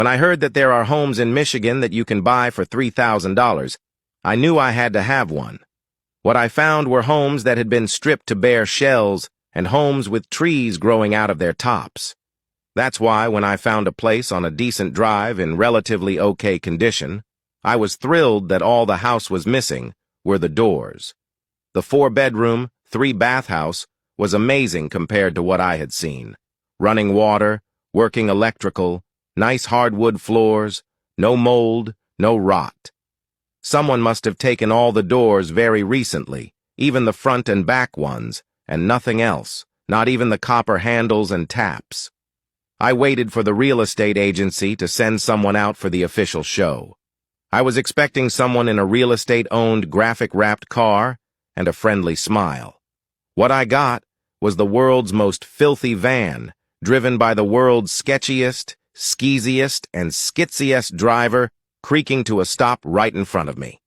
When I heard that there are homes in Michigan that you can buy for $3,000, I knew I had to have one. What I found were homes that had been stripped to bare shells and homes with trees growing out of their tops. That's why when I found a place on a decent drive in relatively okay condition, I was thrilled that all the house was missing were the doors. The 4-bedroom, 3-bath house was amazing compared to what I had seen. Running water, working electrical, nice hardwood floors, no mold, no rot. Someone must have taken all the doors very recently, even the front and back ones, and nothing else, not even the copper handles and taps. I waited for the real estate agency to send someone out for the official show. I was expecting someone in a real estate-owned graphic-wrapped car and a friendly smile. What I got was the world's most filthy van, driven by the world's sketchiest, skeeziest, and skitziest driver, creaking to a stop right in front of me.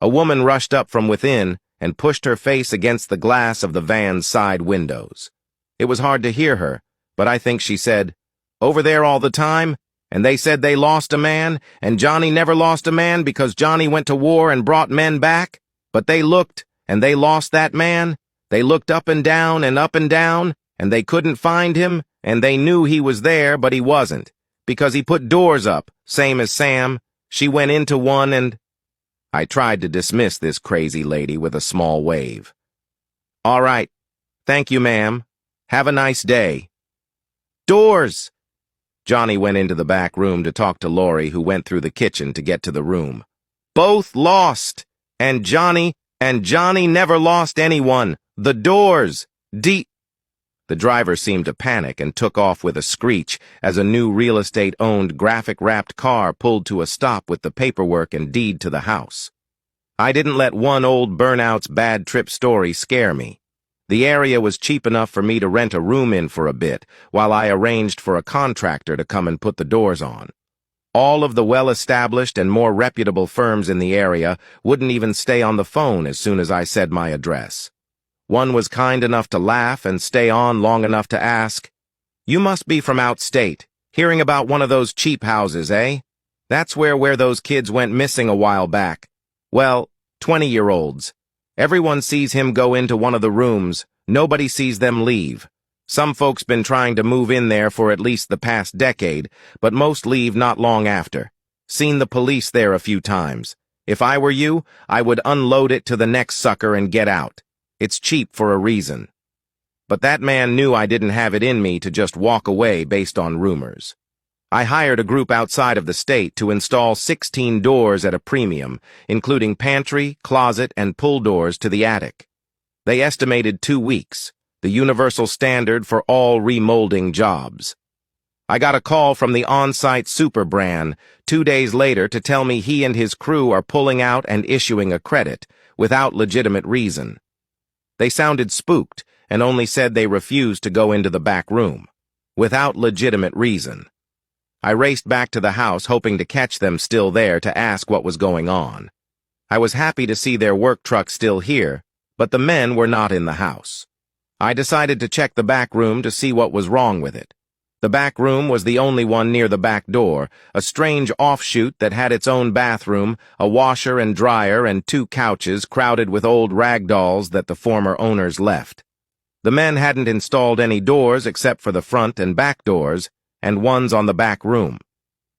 A woman rushed up from within and pushed her face against the glass of the van's side windows. It was hard to hear her, but I think she said, "Over there all the time, and they said they lost a man, and Johnny never lost a man because Johnny went to war and brought men back, but they looked, and they lost that man. They looked up and down, and they couldn't find him, and they knew he was there, but he wasn't, because he put doors up, same as Sam. She went into one and—" I tried to dismiss this crazy lady with a small wave. "All right. Thank you, ma'am. Have a nice day." Doors! Johnny went into the back room to talk to Lori, who went through the kitchen to get to the room. "Both lost! And Johnny never lost anyone! The doors! The driver seemed to panic and took off with a screech as a new real estate-owned graphic-wrapped car pulled to a stop with the paperwork and deed to the house. I didn't let one old burnout's bad trip story scare me. The area was cheap enough for me to rent a room in for a bit, while I arranged for a contractor to come and put the doors on. All of the well-established and more reputable firms in the area wouldn't even stay on the phone as soon as I said my address. One was kind enough to laugh and stay on long enough to ask, "You must be from outstate, hearing about one of those cheap houses, eh? That's where those kids went missing a while back. Well, 20-year-olds. Everyone sees him go into one of the rooms. Nobody sees them leave. Some folks been trying to move in there for at least the past decade, but most leave not long after. Seen the police there a few times. If I were you, I would unload it to the next sucker and get out. It's cheap for a reason." But that man knew I didn't have it in me to just walk away based on rumors. I hired a group outside of the state to install 16 doors at a premium, including pantry, closet, and pull doors to the attic. They estimated 2 weeks, the universal standard for all remolding jobs. I got a call from the on-site super Bran 2 days later to tell me he and his crew are pulling out and issuing a credit, without legitimate reason. They sounded spooked and only said they refused to go into the back room, without legitimate reason. I raced back to the house hoping to catch them still there to ask what was going on. I was happy to see their work truck still here, but the men were not in the house. I decided to check the back room to see what was wrong with it. The back room was the only one near the back door, a strange offshoot that had its own bathroom, a washer and dryer, and 2 couches crowded with old rag dolls that the former owners left. The men hadn't installed any doors except for the front and back doors, and ones on the back room.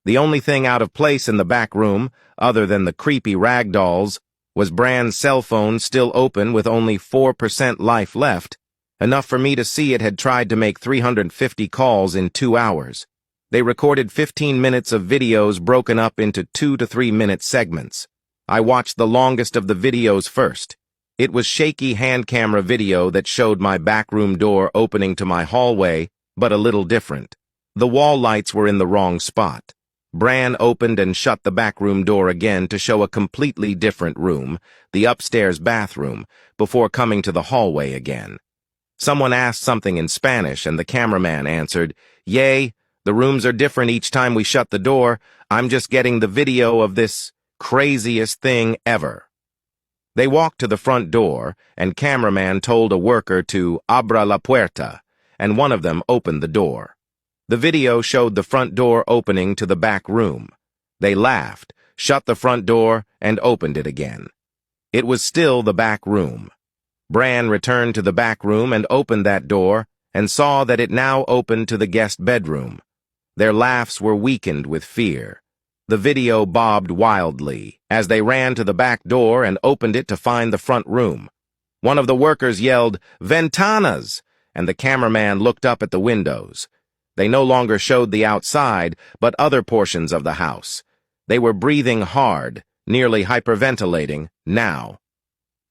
The only thing out of place in the back room, other than the creepy rag dolls, was Bran's cell phone still open with only 4% life left, enough for me to see it had tried to make 350 calls in 2 hours. They recorded 15 minutes of videos broken up into 2 to 3 minute segments. I watched the longest of the videos first. It was shaky hand camera video that showed my backroom door opening to my hallway, but a little different. The wall lights were in the wrong spot. Bran opened and shut the backroom door again to show a completely different room, the upstairs bathroom, before coming to the hallway again. Someone asked something in Spanish, and the cameraman answered, "Yay, the rooms are different each time we shut the door. I'm just getting the video of this craziest thing ever." They walked to the front door, and cameraman told a worker to abra la puerta, and one of them opened the door. The video showed the front door opening to the back room. They laughed, shut the front door, and opened it again. It was still the back room. Bran returned to the back room and opened that door and saw that it now opened to the guest bedroom. Their laughs were weakened with fear. The video bobbed wildly as they ran to the back door and opened it to find the front room. One of the workers yelled, "Ventanas!" and the cameraman looked up at the windows. They no longer showed the outside, but other portions of the house. They were breathing hard, nearly hyperventilating, now.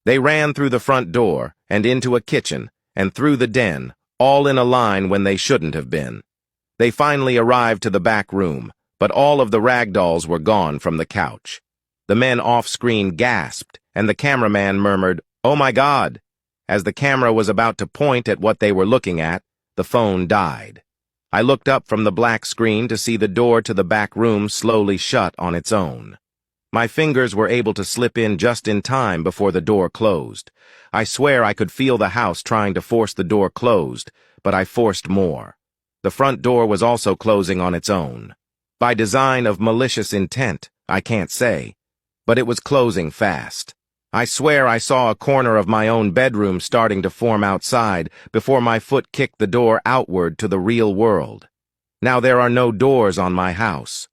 They ran through the front door and into a kitchen and through the den, all in a line when they shouldn't have been. They finally arrived to the back room, but all of the rag dolls were gone from the couch. The men off-screen gasped, and the cameraman murmured, "Oh my God!" As the camera was about to point at what they were looking at, the phone died. I looked up from the black screen to see the door to the back room slowly shut on its own. My fingers were able to slip in just in time before the door closed. I swear I could feel the house trying to force the door closed, but I forced more. The front door was also closing on its own. By design of malicious intent, I can't say, but it was closing fast. I swear I saw a corner of my own bedroom starting to form outside before my foot kicked the door outward to the real world. Now there are no doors on my house.